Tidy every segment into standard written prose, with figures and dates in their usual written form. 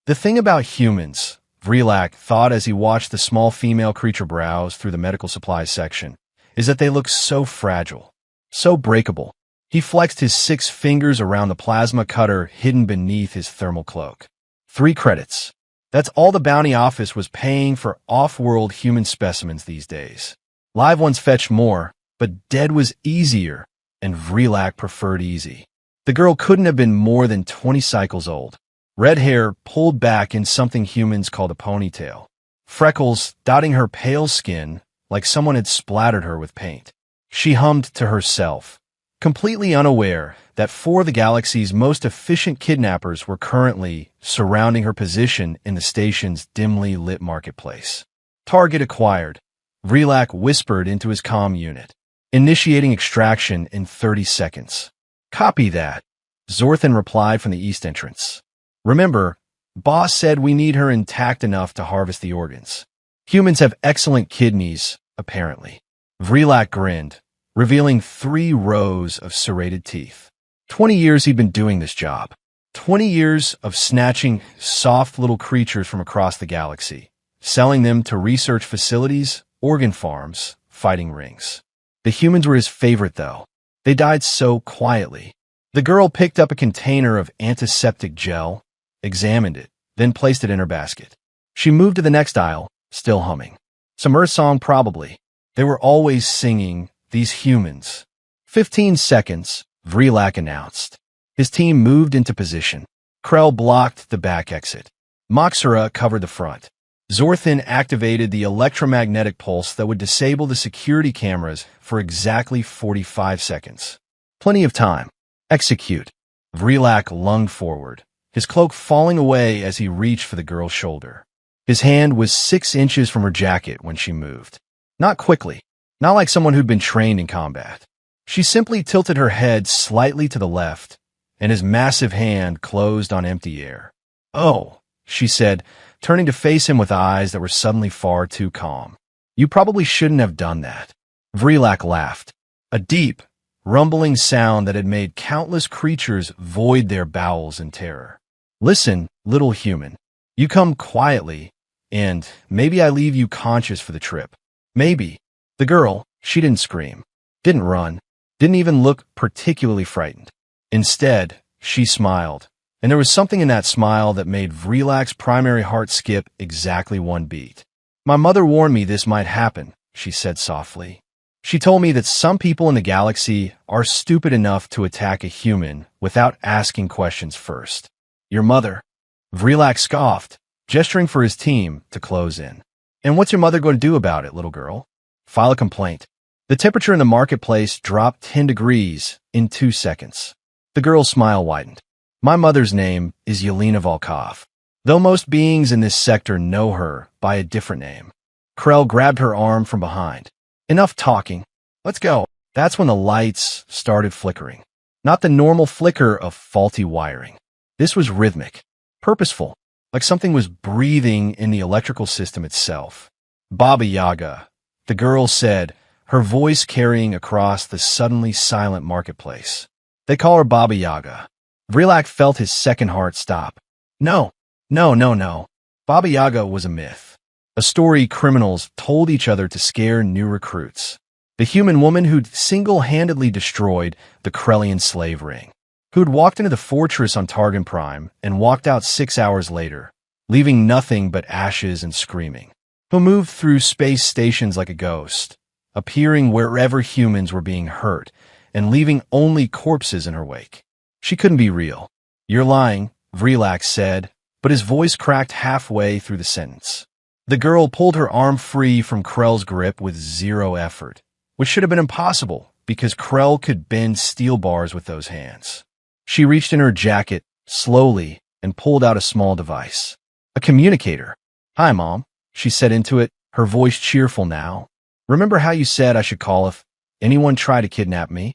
The thing about humans, Vrelak thought as he watched the small female creature browse through the medical supplies section, is that they look so fragile, so breakable. He flexed his 6 fingers around the plasma cutter hidden beneath his thermal cloak. 3 credits. That's all the bounty office was paying for off-world human specimens these days. Live ones fetched more, but dead was easier, and Vrelak preferred easy. The girl couldn't have been more than 20 cycles old. Red hair pulled back in something humans called a ponytail. Freckles dotting her pale skin like someone had splattered her with paint. She hummed to herself, completely unaware that 4 of the galaxy's most efficient kidnappers were currently surrounding her position in the station's dimly lit marketplace. Target acquired, Vrelak whispered into his comm unit, initiating extraction in 30 seconds. Copy that, Zorthan replied from the east entrance. Remember, Boss said we need her intact enough to harvest the organs. Humans have excellent kidneys, apparently. Vrelak grinned, revealing 3 rows of serrated teeth. 20 years he'd been doing this job. 20 years of snatching soft little creatures from across the galaxy, selling them to research facilities, organ farms, fighting rings. The humans were his favorite, though. They died so quietly. The girl picked up a container of antiseptic gel, examined it, then placed it in her basket. She moved to the next aisle, still humming. Some Earth song, probably. They were always singing, these humans. 15 seconds, Vrelak announced. His team moved into position. Krell blocked the back exit. Moxera covered the front. Zorthan activated the electromagnetic pulse that would disable the security cameras for exactly 45 seconds. Plenty of time. Execute. Vrelak lunged forward, his cloak falling away as he reached for the girl's shoulder. His hand was 6 inches from her jacket when she moved. Not quickly, not like someone who'd been trained in combat. She simply tilted her head slightly to the left, and his massive hand closed on empty air. "Oh," she said, turning to face him with eyes that were suddenly far too calm. "You probably shouldn't have done that." Vrelak laughed, a deep, rumbling sound that had made countless creatures void their bowels in terror. "Listen, little human. You come quietly, and maybe I leave you conscious for the trip. Maybe." The girl, she didn't scream, didn't run, didn't even look particularly frightened. Instead, she smiled, and there was something in that smile that made Vrelak's primary heart skip exactly 1 beat. "My mother warned me this might happen," she said softly. "She told me that some people in the galaxy are stupid enough to attack a human without asking questions first." "Your mother?" Vrelak scoffed, gesturing for his team to close in. "And what's your mother going to do about it, little girl?" "File a complaint." The temperature in the marketplace dropped 10 degrees in 2 seconds. The girl's smile widened. "My mother's name is Yelena Volkov, though most beings in this sector know her by a different name." Krell grabbed her arm from behind. "Enough talking. Let's go." That's when the lights started flickering. Not the normal flicker of faulty wiring. This was rhythmic, purposeful, like something was breathing in the electrical system itself. "Baba Yaga," the girl said, her voice carrying across the suddenly silent marketplace. "They call her Baba Yaga." Vrelak felt his second heart stop. No. Baba Yaga was a myth. A story criminals told each other to scare new recruits. The human woman who'd single-handedly destroyed the Krellian slave ring. Who'd walked into the fortress on Targon Prime and walked out 6 hours later, leaving nothing but ashes and screaming. Who moved through space stations like a ghost, appearing wherever humans were being hurt, and leaving only corpses in her wake. She couldn't be real. "You're lying," Vrelak said, but his voice cracked halfway through the sentence. The girl pulled her arm free from Krell's grip with 0 effort, which should have been impossible because Krell could bend steel bars with those hands. She reached in her jacket, slowly, and pulled out a small device. A communicator. "Hi, Mom," she said into it, her voice cheerful now. "Remember how you said I should call if anyone tried to kidnap me?"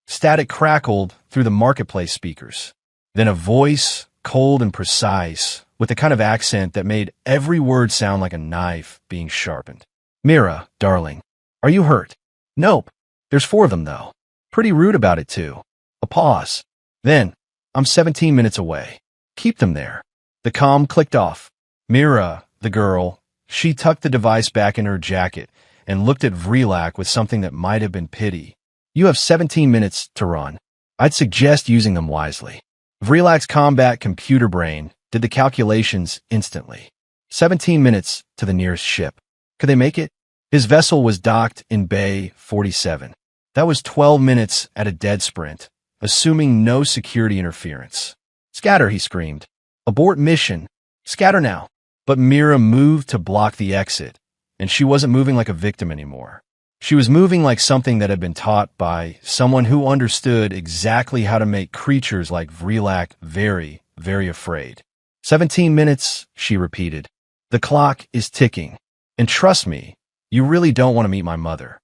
Static crackled through the marketplace speakers. Then a voice, cold and precise, with the kind of accent that made every word sound like a knife being sharpened. "Mira, darling, are you hurt?" "Nope. There's 4 of them, though. Pretty rude about it, too." A pause. Then, "I'm 17 minutes away. Keep them there." The comm clicked off. Mira, the girl, she tucked the device back in her jacket and looked at Vrelak with something that might have been pity. You have 17 minutes to run. I'd suggest using them wisely. Vrelak's combat computer brain did the calculations instantly. 17 minutes to the nearest ship. Could they make it? His vessel was docked in Bay 47. That was 12 minutes at a dead sprint, assuming no security interference. Scatter, he screamed. Abort mission. Scatter now. But Mira moved to block the exit, and she wasn't moving like a victim anymore. She was moving like something that had been taught by someone who understood exactly how to make creatures like Vrelak very, very afraid. 17 minutes, she repeated. The clock is ticking. And trust me, you really don't want to meet my mother.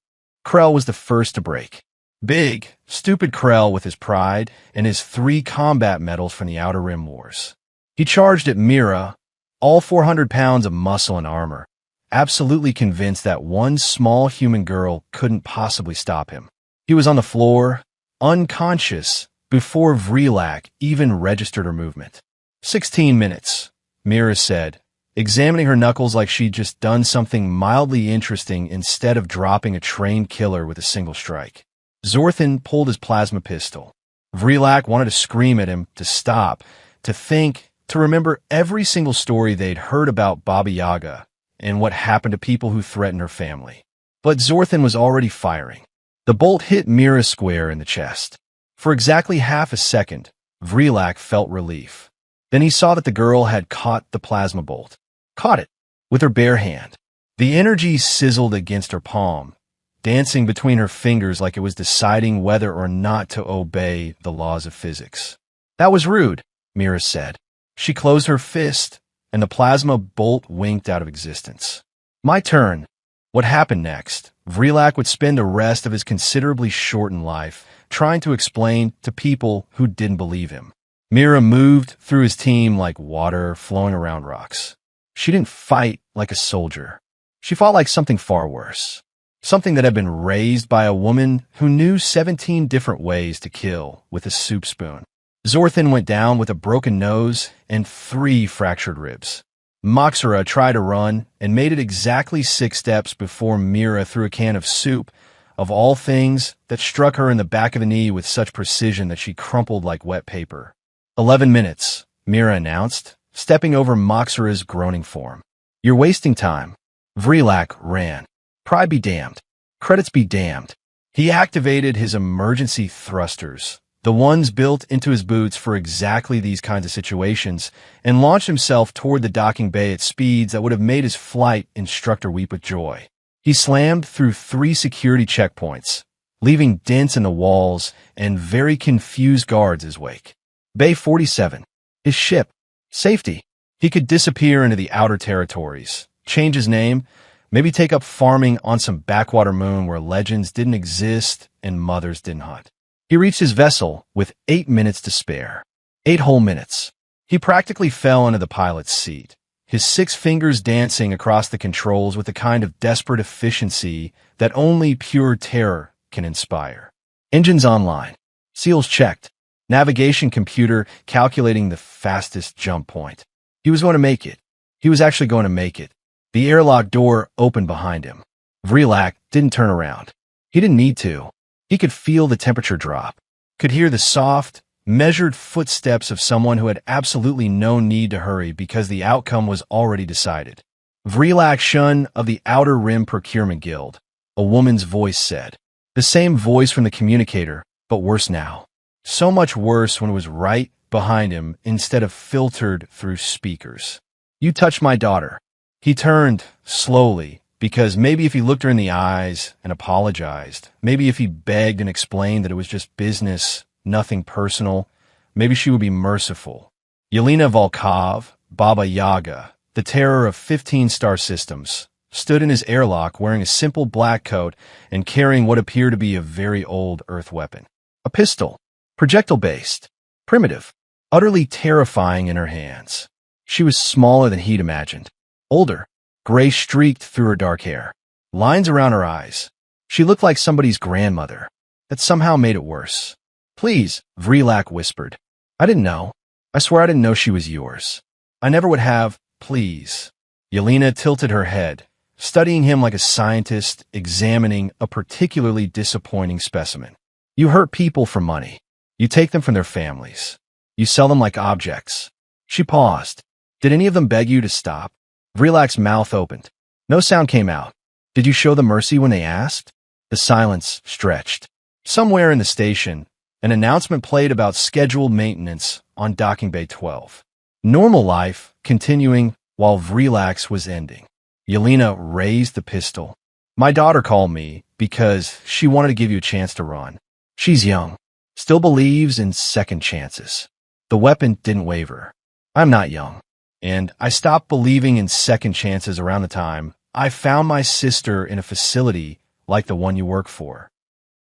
Krell was the first to break. Big, stupid Krell with his pride and his 3 combat medals from the Outer Rim Wars. He charged at Mira, all 400 pounds of muscle and armor, absolutely convinced that one small human girl couldn't possibly stop him. He was on the floor, unconscious, before Vrelak even registered her movement. 16 minutes, Mira said, examining her knuckles like she'd just done something mildly interesting instead of dropping a trained killer with a single strike. Zorthan pulled his plasma pistol. Vrelak wanted to scream at him to stop, to think, to remember every single story they'd heard about Baba Yaga and what happened to people who threatened her family. But Zorthan was already firing. The bolt hit Mira square in the chest. For exactly half a second, Vrelak felt relief. Then he saw that the girl had caught the plasma bolt. Caught it with her bare hand. The energy sizzled against her palm, dancing between her fingers like it was deciding whether or not to obey the laws of physics. That was rude, Mira said. She closed her fist, and the plasma bolt winked out of existence. My turn. What happened next? Vrelak would spend the rest of his considerably shortened life trying to explain to people who didn't believe him. Mira moved through his team like water flowing around rocks. She didn't fight like a soldier. She fought like something far worse. Something that had been raised by a woman who knew 17 different ways to kill with a soup spoon. Zorthan went down with a broken nose and 3 fractured ribs. Moxera tried to run and made it exactly 6 steps before Mira threw a can of soup, of all things, that struck her in the back of the knee with such precision that she crumpled like wet paper. 11 minutes, Mira announced, stepping over Moxera's groaning form. You're wasting time. Vrelak ran. Pride be damned. Credits be damned. He activated his emergency thrusters, the ones built into his boots for exactly these kinds of situations, and launched himself toward the docking bay at speeds that would have made his flight instructor weep with joy. He slammed through 3 security checkpoints, leaving dents in the walls and very confused guards his wake. Bay 47. His ship. Safety. He could disappear into the outer territories, change his name, maybe take up farming on some backwater moon where legends didn't exist and mothers didn't hunt. He reached his vessel with 8 minutes to spare. 8 whole minutes. He practically fell into the pilot's seat, his 6 fingers dancing across the controls with the kind of desperate efficiency that only pure terror can inspire. Engines online. Seals checked. Navigation computer calculating the fastest jump point. He was going to make it. He was actually going to make it. The airlock door opened behind him. Vrelak didn't turn around. He didn't need to. He could feel the temperature drop, could hear the soft, measured footsteps of someone who had absolutely no need to hurry because the outcome was already decided. Vrelak Shun of the Outer Rim Procurement Guild, a woman's voice said. The same voice from the communicator, but worse now. So much worse when it was right behind him instead of filtered through speakers. You touched my daughter. He turned slowly, because maybe if he looked her in the eyes and apologized, maybe if he begged and explained that it was just business, nothing personal, maybe she would be merciful. Yelena Volkov, Baba Yaga, the terror of 15 star systems, stood in his airlock wearing a simple black coat and carrying what appeared to be a very old Earth weapon. A pistol, projectile-based, primitive, utterly terrifying in her hands. She was smaller than he'd imagined. Older, gray streaked through her dark hair, lines around her eyes. She looked like somebody's grandmother. That somehow made it worse. Please, Vrelak whispered. I didn't know. I swear I didn't know she was yours. I never would have, please. Yelena tilted her head, studying him like a scientist examining a particularly disappointing specimen. You hurt people for money. You take them from their families. You sell them like objects. She paused. Did any of them beg you to stop? Vrilak's mouth opened. No sound came out. Did you show them mercy when they asked? The silence stretched. Somewhere in the station, an announcement played about scheduled maintenance on Docking Bay 12. Normal life continuing while Vrilak's was ending. Yelena raised the pistol. My daughter called me because she wanted to give you a chance to run. She's young, still believes in second chances. The weapon didn't waver. I'm not young, and I stopped believing in second chances around the time I found my sister in a facility like the one you work for.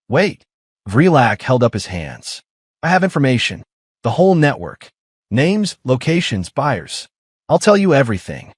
Wait. Vrilak held up his hands. I have information. The whole network. Names, locations, buyers. I'll tell you everything.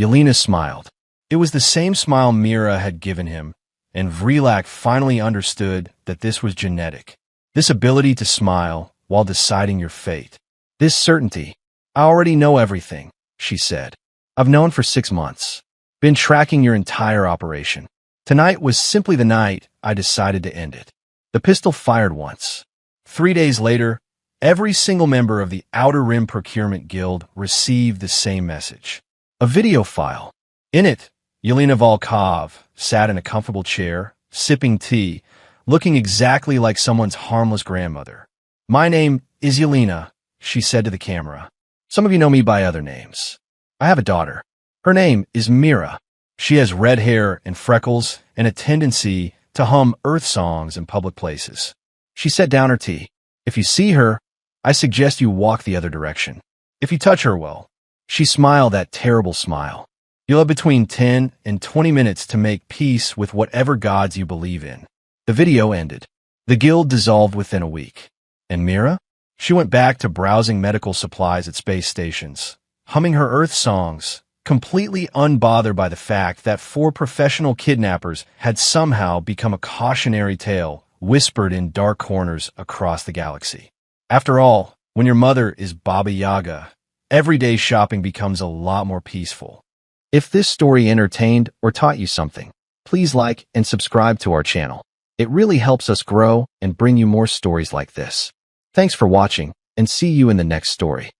Yelena smiled. It was the same smile Mira had given him, and Vrilak finally understood that this was genetic. This ability to smile while deciding your fate. This certainty. I already know everything, she said. I've known for 6 months. Been tracking your entire operation. Tonight was simply the night I decided to end it. The pistol fired once. 3 days later, every single member of the Outer Rim Procurement Guild received the same message. A video file. In it, Yelena Volkov sat in a comfortable chair, sipping tea, looking exactly like someone's harmless grandmother. My name is Yelena, she said to the camera. Some of you know me by other names. I have a daughter. Her name is Mira. She has red hair and freckles and a tendency to hum Earth songs in public places. She set down her tea. If you see her, I suggest you walk the other direction. If you touch her, well, she smiled that terrible smile. You'll have between 10 and 20 minutes to make peace with whatever gods you believe in. The video ended. The guild dissolved within a week. And Mira? She went back to browsing medical supplies at space stations, humming her Earth songs, completely unbothered by the fact that 4 professional kidnappers had somehow become a cautionary tale whispered in dark corners across the galaxy. After all, when your mother is Baba Yaga, everyday shopping becomes a lot more peaceful. If this story entertained or taught you something, please like and subscribe to our channel. It really helps us grow and bring you more stories like this. Thanks for watching, and see you in the next story.